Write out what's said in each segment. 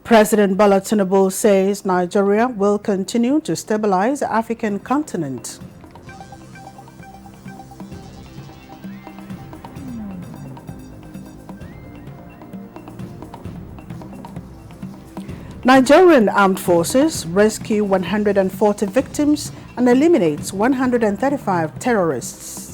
President Bola Tinubu says Nigeria will continue to stabilize the African continent. Nigerian armed forces rescue 140 victims and eliminates 135 terrorists.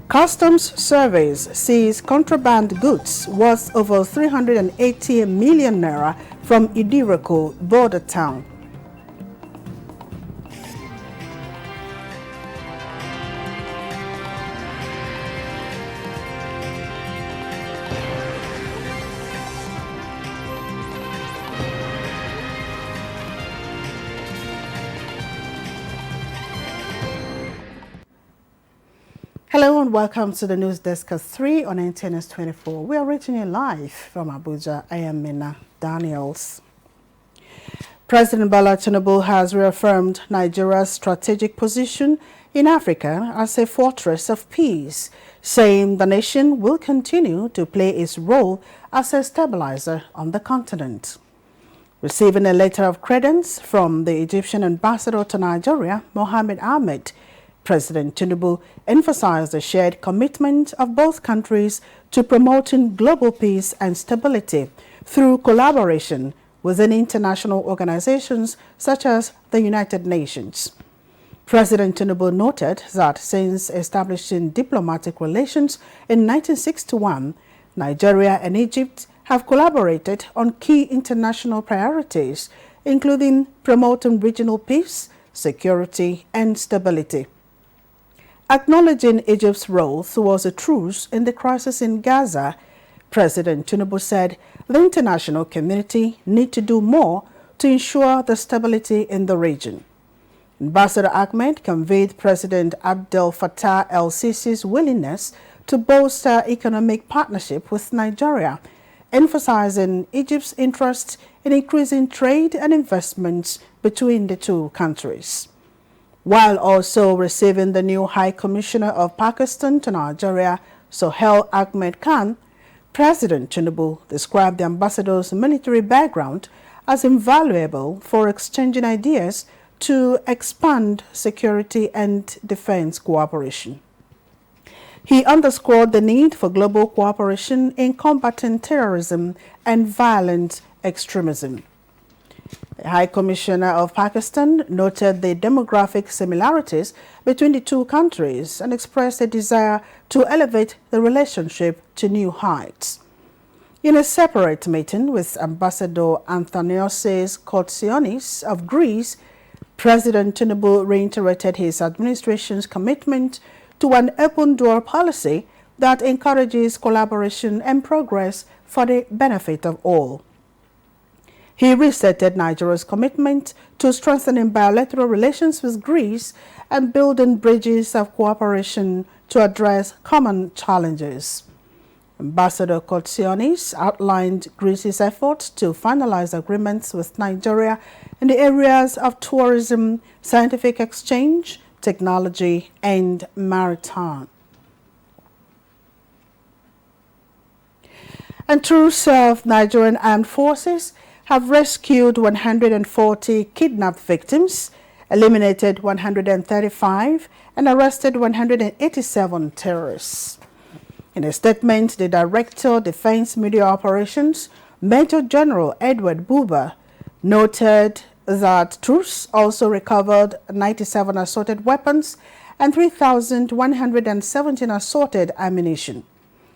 Customs surveys seize contraband goods worth over 380 million naira from Idiroko border town. Hello and welcome to the News Desk at 3 on NTNS 24. We are reaching you live from Abuja. I am Mina Daniels. President Bola Tinubu has reaffirmed Nigeria's strategic position in Africa as a fortress of peace, saying the nation will continue to play its role as a stabilizer on the continent. Receiving a letter of credence from the Egyptian ambassador to Nigeria, Mohammed Ahmed, President Tinubu emphasized the shared commitment of both countries to promoting global peace and stability through collaboration within international organizations such as the United Nations. President Tinubu noted that since establishing diplomatic relations in 1961, Nigeria and Egypt have collaborated on key international priorities, including promoting regional peace, security, and stability. Acknowledging Egypt's role towards a truce in the crisis in Gaza, President Tinubu said the international community need to do more to ensure the stability in the region. Ambassador Ahmed conveyed President Abdel Fattah el-Sisi's willingness to bolster economic partnership with Nigeria, emphasizing Egypt's interest in increasing trade and investments between the two countries. While also receiving the new High Commissioner of Pakistan to Nigeria, Sohail Ahmed Khan, President Tinubu described the ambassador's military background as invaluable for exchanging ideas to expand security and defense cooperation. He underscored the need for global cooperation in combating terrorism and violent extremism. The High Commissioner of Pakistan noted the demographic similarities between the two countries and expressed a desire to elevate the relationship to new heights. In a separate meeting with Ambassador Anthonios Kotsionis of Greece, President Tinubu reiterated his administration's commitment to an open-door policy that encourages collaboration and progress for the benefit of all. He restated Nigeria's commitment to strengthening bilateral relations with Greece and building bridges of cooperation to address common challenges. Ambassador Kotsionis outlined Greece's efforts to finalize agreements with Nigeria in the areas of tourism, scientific exchange, technology, and maritime. And troops of Nigerian armed forces have rescued 140 kidnapped victims, eliminated 135, and arrested 187 terrorists. In a statement, the Director of Defense Media Operations, Major General Edward Buba, noted that troops also recovered 97 assorted weapons and 3,117 assorted ammunition.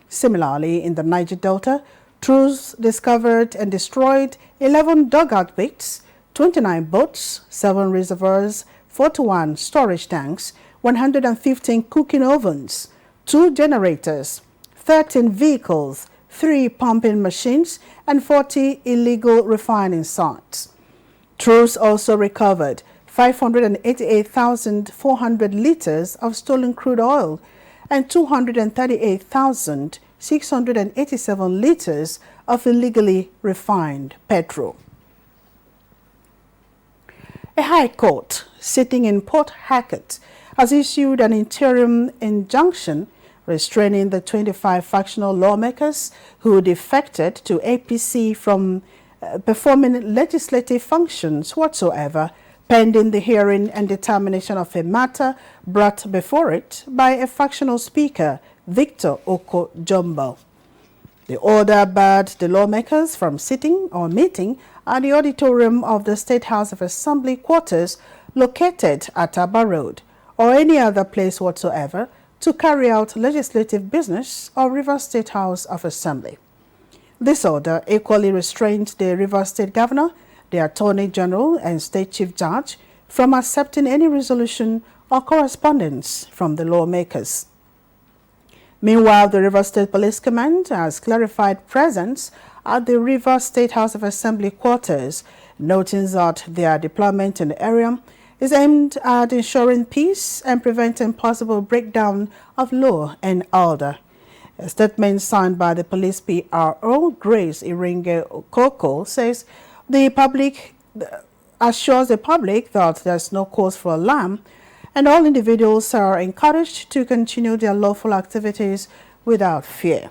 Similarly, in the Niger Delta, troops discovered and destroyed 11 dugout pits, 29 boats, 7 reservoirs, 41 storage tanks, 115 cooking ovens, 2 generators, 13 vehicles, 3 pumping machines, and 40 illegal refining sites. Troops also recovered 588,400 liters of stolen crude oil and 238,687 liters of illegally refined petrol. A high court sitting in Port Harcourt has issued an interim injunction restraining the 25 factional lawmakers who defected to APC from performing legislative functions whatsoever, pending the hearing and determination of a matter brought before it by a factional speaker, Victor Oko Jumbo. The order barred the lawmakers from sitting or meeting at the auditorium of the State House of Assembly quarters located at Aba Road or any other place whatsoever to carry out legislative business of Rivers State House of Assembly. This order equally restrained the Rivers State Governor, the Attorney General and State Chief Judge from accepting any resolution or correspondence from the lawmakers. Meanwhile, the Rivers State Police Command has clarified presence at the Rivers State House of Assembly quarters, noting that their deployment in the area is aimed at ensuring peace and preventing possible breakdown of law and order. A statement signed by the police PRO, Grace Iringe Okoko, says the public assures the public that there's no cause for alarm and all individuals are encouraged to continue their lawful activities without fear.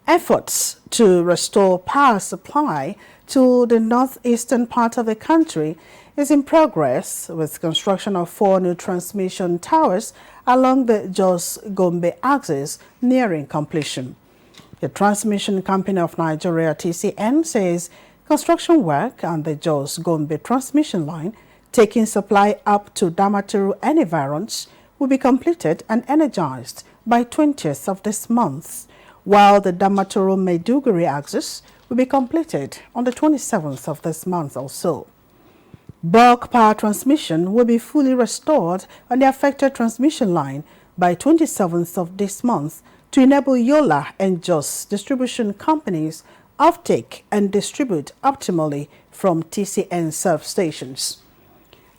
Efforts to restore power supply to the northeastern part of the country is in progress, with construction of 4 new transmission towers along the Jos-Gombe axis nearing completion. The Transmission Company of Nigeria, TCN, says construction work on the Jos-Gombe transmission line, taking supply up to Damaturu and environs, will be completed and energized by 20th of this month, while the Damaturu-Maiduguri axis will be completed on the 27th of this month or so. Bulk power transmission will be fully restored on the affected transmission line by 27th of this month to enable Yola and Jos distribution companies offtake and distribute optimally from TCN serve stations.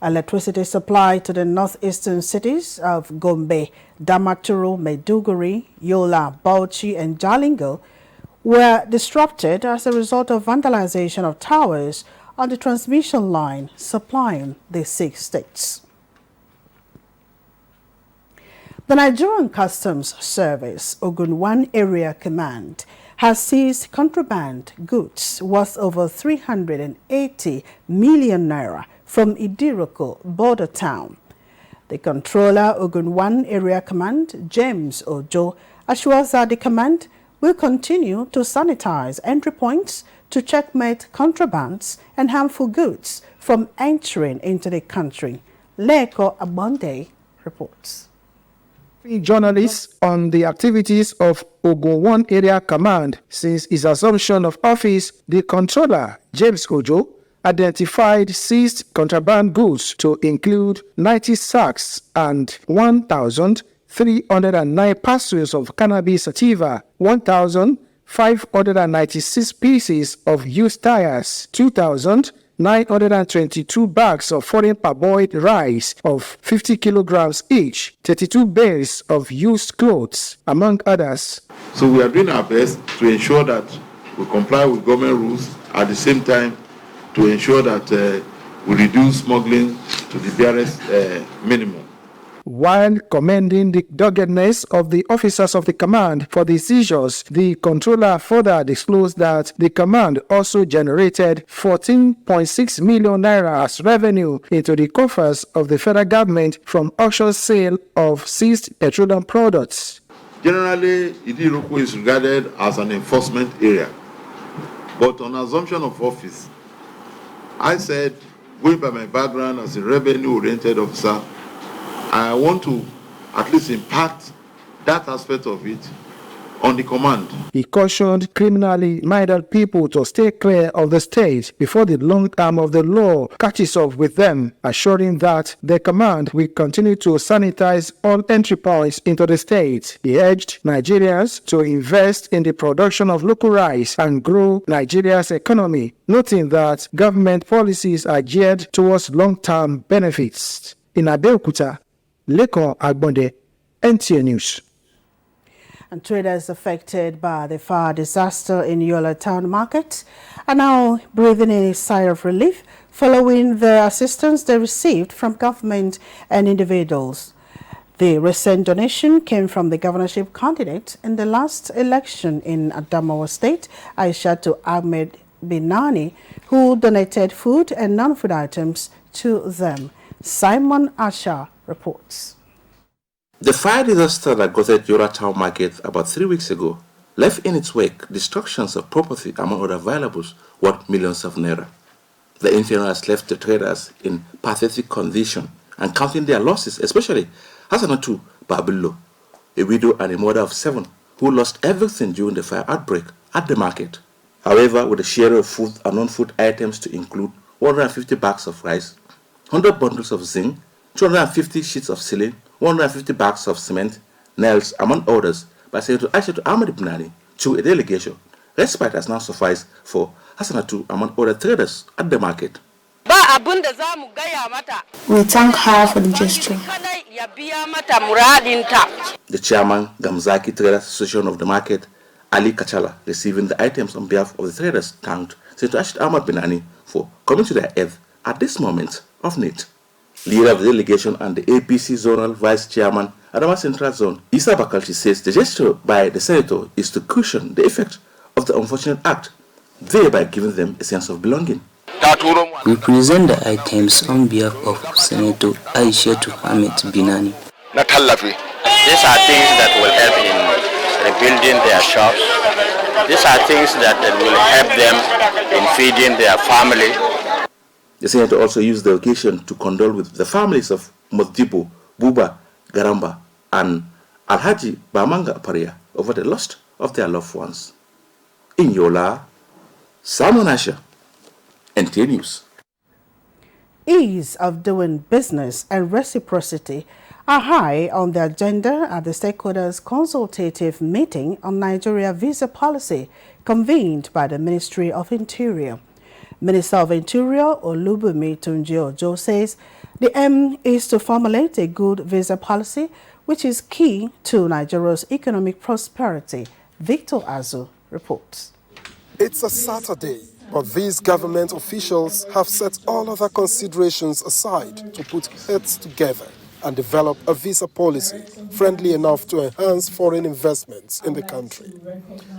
Electricity supply to the northeastern cities of Gombe, Damaturu, Maiduguri, Yola, Bauchi and Jalingo were disrupted as a result of vandalization of towers on the transmission line supplying the 6 states. The Nigerian Customs Service, Ogun 1 Area Command, has seized contraband goods worth over 380 million naira from Idiroko border town. The controller, Ogun 1 Area Command, James Ojo, assures that the command will continue to sanitize entry points to checkmate contrabands and harmful goods from entering into the country. Leko Abonde reports. Journalists on the activities of Ogun 1 Area Command. Since his assumption of office, the controller, James Ojo, identified seized contraband goods to include 90 sacks and 1,309 parcels of cannabis sativa, 1,596 pieces of used tires, 2,922 bags of foreign parboiled rice of 50 kilograms each, 32 bales of used clothes, among others. So we are doing our best to ensure that we comply with government rules, at the same time to ensure that we reduce smuggling to the barest minimum. While commending the doggedness of the officers of the command for the seizures, the controller further disclosed that the command also generated 14.6 million naira as revenue into the coffers of the federal government from auction sale of seized petroleum products. Generally, Idiroko is regarded as an enforcement area, but on assumption of office, I said, going by my background as a revenue-oriented officer, I want to at least impact that aspect of it on the command. He cautioned criminally minded people to stay clear of the state before the long arm of the law catches up with them, assuring that the command will continue to sanitize all entry points into the state. He urged Nigerians to invest in the production of local rice and grow Nigeria's economy, noting that government policies are geared towards long-term benefits. In Abeokuta, Lekon Agbonde, NTA News. And traders affected by the fire disaster in Yola Town Market are now breathing a sigh of relief following the assistance they received from government and individuals. The recent donation came from the governorship candidate in the last election in Adamawa State, Aishatu Ahmed Binani, who donated food and non-food items to them. Simon Asha reports. The fire disaster that gutted Yola Town Market about 3 weeks ago left in its wake destructions of property among other valuables worth millions of naira. The inferno has left the traders in pathetic condition and counting their losses, especially Hassanatu Babillo, a widow and a mother of 7 who lost everything during the fire outbreak at the market. However, with a share of food and non-food items to include 150 bags of rice, 100 bundles of zinc, 250 sheets of ceiling, 150 bags of cement, nails, among others, by Senator Aishatu Ahmed Binani to a delegation. Respite has now sufficed for Hassanatu among other traders at the market. We thank her for the gesture. The chairman, Gamzaki Traders Association of the Market, Ali Kachala, receiving the items on behalf of the traders, thanked Senator Aishatu Ahmed Binani for coming to their aid at this moment of need. Leader of the delegation and the APC Zonal Vice Chairman, Adamawa Central Zone, Isa Bakalchi, says the gesture by the senator is to cushion the effect of the unfortunate act, thereby giving them a sense of belonging. We present the items on behalf of Senator Aishatu Ahmed Binani. These are things that will help in rebuilding their shops. These are things that will help them in feeding their family. The senator also used the occasion to condole with the families of Modibo, Buba, Garamba, and Alhaji Bamanga Paria over the loss of their loved ones. In Yola, Simon Asha, NTA News. Ease of doing business and reciprocity are high on the agenda at the stakeholders' consultative meeting on Nigeria visa policy convened by the Ministry of Interior. Minister of Interior Olubunmi Tunji-Ojo says the aim is to formulate a good visa policy which is key to Nigeria's economic prosperity. Victor Azu reports. It's a Saturday, but these government officials have set all other considerations aside to put heads together and develop a visa policy friendly enough to enhance foreign investments in the country.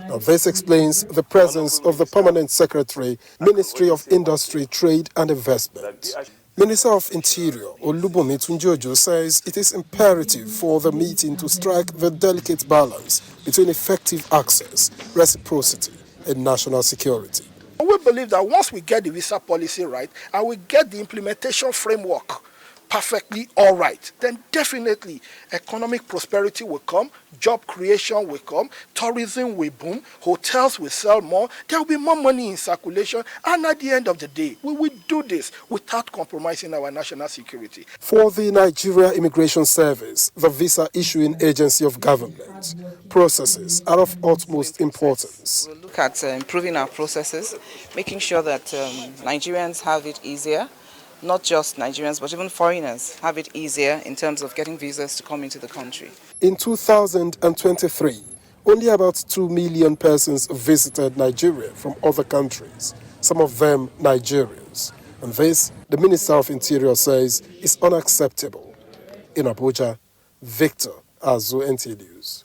Now, this explains the presence of the Permanent Secretary, Ministry of Industry, Trade and Investment. Minister of Interior Olubunmi Tunji-Ojo says it is imperative for the meeting to strike the delicate balance between effective access, reciprocity, and national security. We believe that once we get the visa policy right and we get the implementation framework perfectly all right, then definitely economic prosperity will come, job creation will come, tourism will boom, hotels will sell more, there will be more money in circulation, and at the end of the day, we will do this without compromising our national security. For the Nigeria Immigration Service, the visa issuing agency of government, processes are of utmost importance. We'll look at improving our processes, making sure that Nigerians have it easier. Not just Nigerians, but even foreigners have it easier in terms of getting visas to come into the country. In 2023, only about 2 million persons visited Nigeria from other countries, some of them Nigerians. And this, the Minister of Interior says, is unacceptable. In Abuja, Victor Azu, NTA News.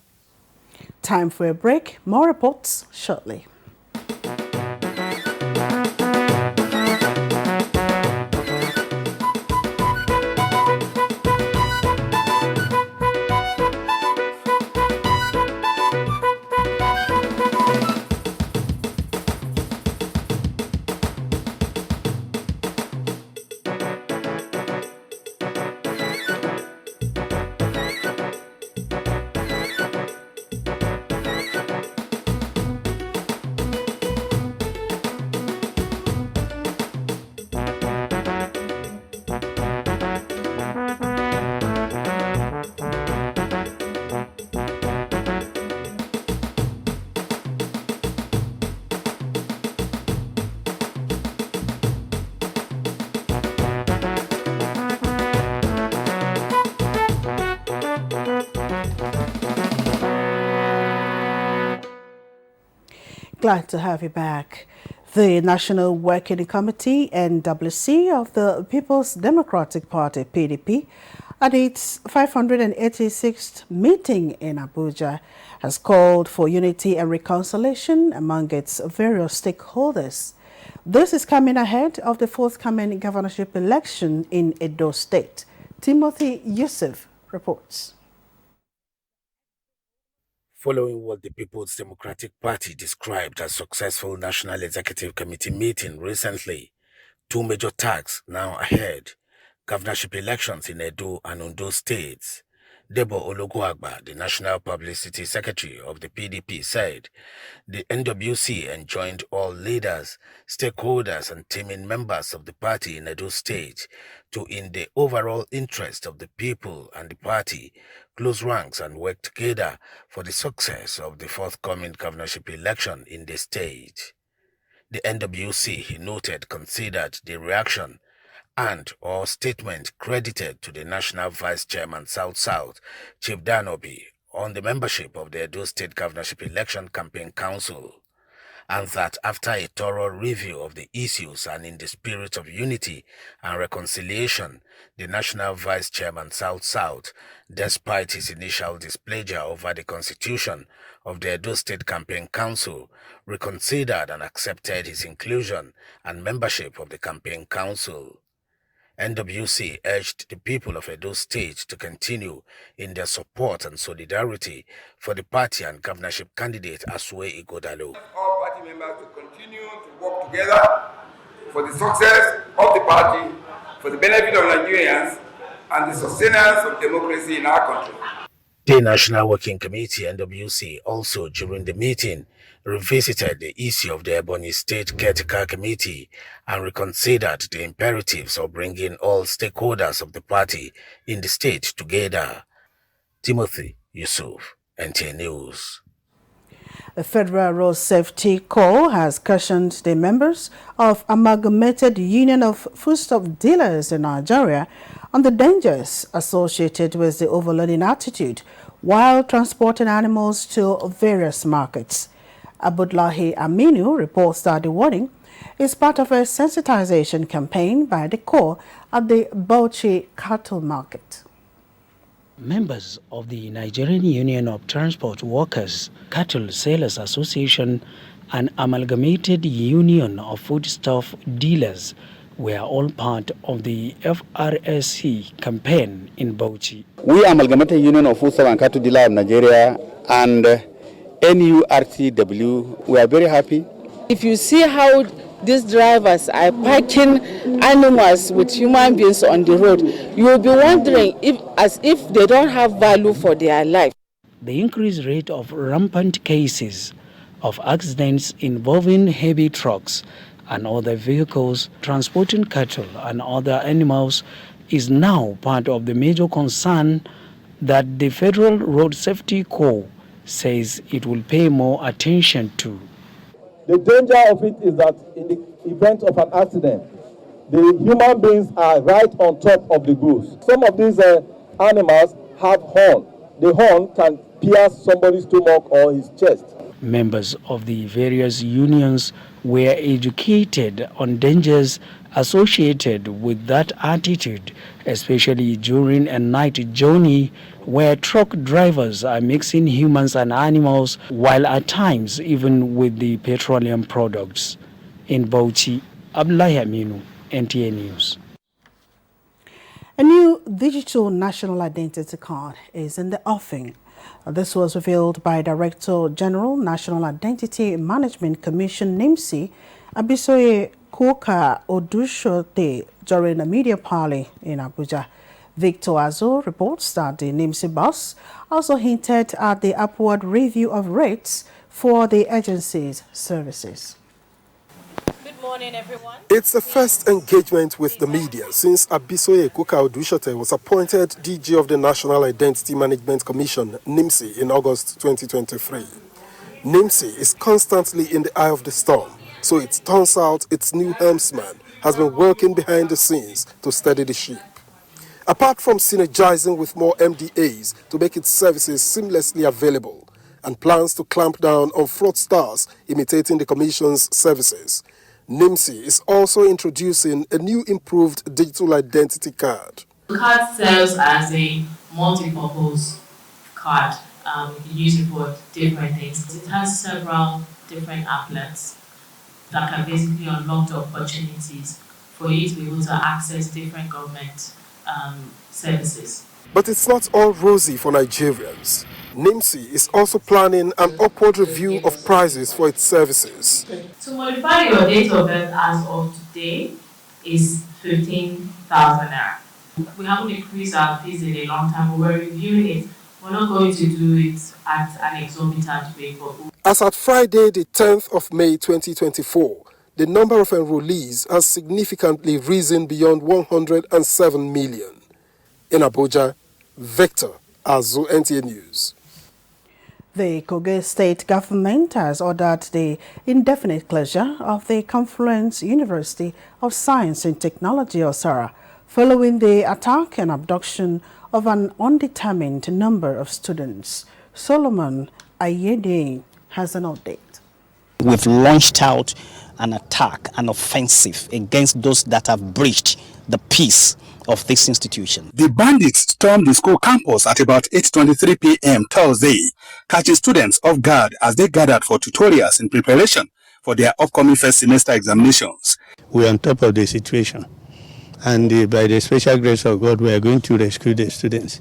Time for a break. More reports shortly. Glad to have you back. The National Working Committee, NWC, of the People's Democratic Party, PDP, at its 586th meeting in Abuja, has called for unity and reconciliation among its various stakeholders. This is coming ahead of the forthcoming governorship election in Edo State. Timothy Yusuf reports. Following what the People's Democratic Party described as successful National Executive Committee meeting recently, two major tasks now ahead: governorship elections in Edo and Ondo states. Debo Ologuagba, the National Publicity Secretary of the PDP, said the NWC enjoined all leaders, stakeholders and teaming members of the party in Edo State to, in the overall interest of the people and the party, close ranks and work together for the success of the forthcoming governorship election in the state. The NWC, he noted, considered the reaction and or statement credited to the National Vice Chairman South-South, Chief Danobi, on the membership of the Edo State Governorship Election Campaign Council, and that after a thorough review of the issues and in the spirit of unity and reconciliation, the National Vice Chairman South-South, despite his initial displeasure over the constitution of the Edo State Campaign Council, reconsidered and accepted his inclusion and membership of the Campaign Council. NWC urged the people of Edo State to continue in their support and solidarity for the party and governorship candidate Asue Ighodalo. All party members to continue to work together for the success of the party, for the benefit of Nigerians, and the sustenance of democracy in our country. The National Working Committee, NWC, also during the meeting revisited the issue of the Ebonyi State Caretaker Committee and reconsidered the imperatives of bringing all stakeholders of the party in the state together. Timothy Yusuf, NTA News. The Federal Road Safety Corps has cautioned the members of Amalgamated Union of Foodstuff Dealers in Nigeria on the dangers associated with the overloading attitude while transporting animals to various markets. Abdullahi Aminu reports that the warning is part of a sensitization campaign by the Corps at the Bauchi cattle market. Members of the Nigerian Union of Transport Workers, Cattle Sellers Association, and Amalgamated Union of Foodstuff Dealers were all part of the FRSC campaign in Bauchi. We Amalgamated Union of Foodstuff and Cattle Dealers of Nigeria and NURTW, we are very happy. If you see how these drivers are parking animals with human beings on the road, you will be wondering as if they don't have value for their life. The increased rate of rampant cases of accidents involving heavy trucks and other vehicles transporting cattle and other animals is now part of the major concern that the Federal Road Safety Corps says it will pay more attention to. The danger of it is that in the event of an accident, the human beings are right on top of the goods. Some of these animals have horn. The horn can pierce somebody's stomach or his chest. Members of the various unions were educated on dangers associated with that attitude, especially during a night journey where truck drivers are mixing humans and animals, while at times even with the petroleum products. In Bauchi, Abdullahi Aminu, NTA News. A new digital national identity card is in the offing. This was revealed by Director General, National Identity Management Commission, NIMC, Abisoye Koka Odushote, during a media parley in Abuja. Victor Azo reports that the NIMC boss also hinted at the upward review of rates for the agency's services. Good morning, everyone. It's the first engagement with the media since Abisoye Koka Odushote was appointed DG of the National Identity Management Commission, NIMC, in August 2023. NIMC is constantly in the eye of the storm, so it turns out its new helmsman has been working behind the scenes to steady the ship. Apart from synergizing with more MDAs to make its services seamlessly available and plans to clamp down on fraudsters imitating the Commission's services, NIMSI is also introducing a new improved digital identity card. The card serves as a multi-purpose card. You can use it for different things. It has several different outlets that can basically unlock the opportunities for you to be able to access different government services. But it's not all rosy for Nigerians. NIMSI is also planning an upward review of prices for its services. To modify your date of birth as of today is 15,000 naira. We haven't increased our fees in a long time. We're reviewing it. We're not going to do it at an exorbitant rate. As at Friday, the 10th of May 2024, the number of enrollees has significantly risen beyond 107 million. In Abuja, Victor Azu, NTA News. The Kogi State government has ordered the indefinite closure of the Confluence University of Science and Technology, OSARA, following the attack and abduction of an undetermined number of students. Solomon Ayede has an update. We've launched out an attack, an offensive against those that have breached the peace of this institution. The bandits stormed the school campus at about 8:23 p.m. Thursday, catching students off guard as they gathered for tutorials in preparation for their upcoming first semester examinations. We are on top of the situation, and by the special grace of God, we are going to rescue the students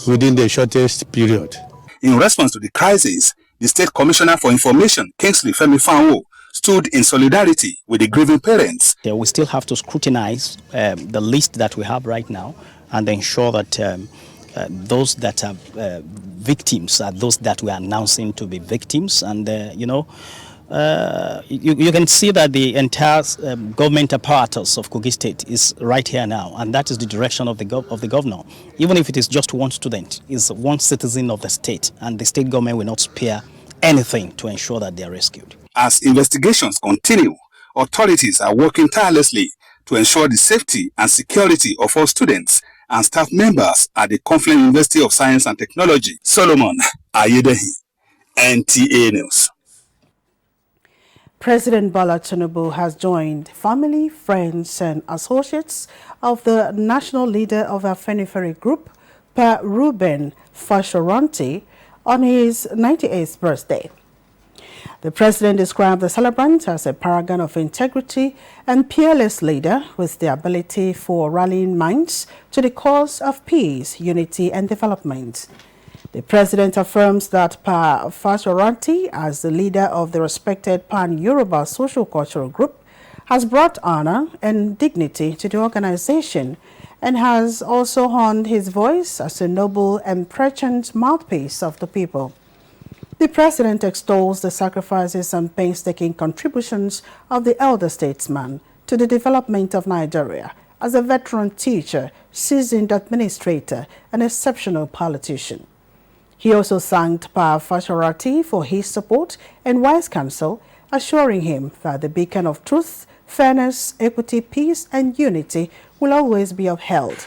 within the shortest period. In response to the crisis, the State Commissioner for Information, Kingsley Femi Fanwo, stood in solidarity with the grieving parents. We still have to scrutinize the list that we have right now and ensure that those that are victims are those that we are announcing to be victims. And, you can see that the entire government apparatus of Kogi State is right here now, and that is the direction of the governor. Even if it is just one student, is one citizen of the state, and the state government will not spare anything to ensure that they are rescued. As investigations continue, authorities are working tirelessly to ensure the safety and security of all students and staff members at the Confluence University of Science and Technology. Solomon Ayedehi, NTA News. President Bola Tinubu has joined family, friends and associates of the national leader of Afenifere Group, Pa Reuben Fashoranti, on his 98th birthday. The president described the celebrant as a paragon of integrity and peerless leader with the ability for rallying minds to the cause of peace, unity and development. The president affirms that Pa Fashoranti, as the leader of the respected Pan-Yoruba social cultural group, has brought honor and dignity to the organization and has also honed his voice as a noble and prescient mouthpiece of the people. The president extols the sacrifices and painstaking contributions of the elder statesman to the development of Nigeria as a veteran teacher, seasoned administrator, and exceptional politician. He also thanked Pa Fashoranti for his support and wise counsel, assuring him that the beacon of truth, fairness, equity, peace, and unity will always be upheld.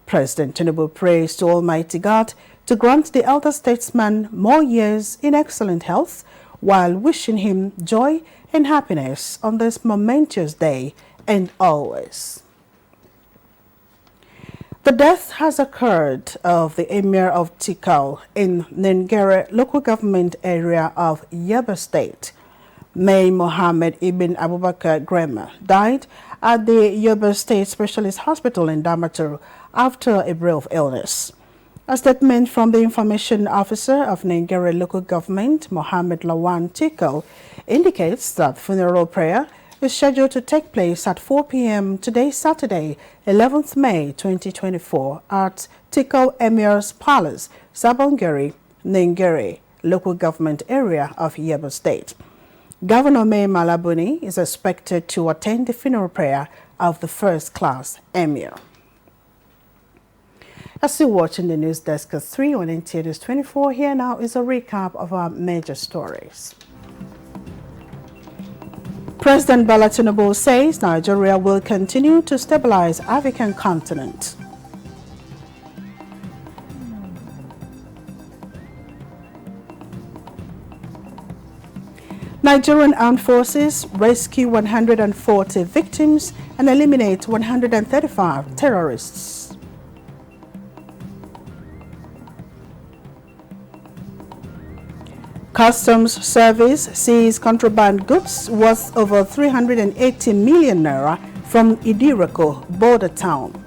President Tinubu prays to Almighty God to grant the elder statesman more years in excellent health, while wishing him joy and happiness on this momentous day and always. The death has occurred of the Emir of Tikal in Nengere local government area of Yobe State. May Mohammed Ibn Abubakar Grema died at the Yobe State Specialist Hospital in Damaturu after a brief illness. A statement from the information officer of Nengere local government, Mohammed Lawan Tikal, indicates that funeral prayer is scheduled to take place at 4 p.m. today, Saturday, 11th May 2024 at Tikal Emir's Palace, Sabongeri, Nengere local government area of Yobe State. Governor May Malabuni is expected to attend the funeral prayer of the first-class Emir. As you're watching the News Desk at 3 on NTA News 24, here now is a recap of our major stories. President Bola Tinubu says Nigeria will continue to stabilize African continent. Nigerian Armed Forces rescue 140 victims and eliminate 135 terrorists. Customs Service seized contraband goods worth over 380 million naira from Idiroko border town.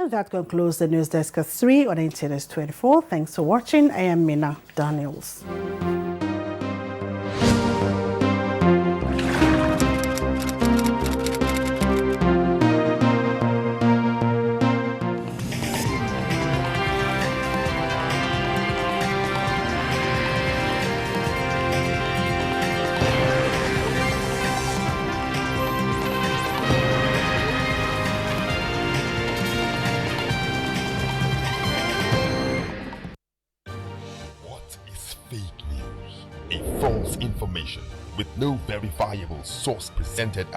And that concludes the News Desk at 3 on NTNS 24. Thanks for watching. I am Mina Daniels. False information with no verifiable source presented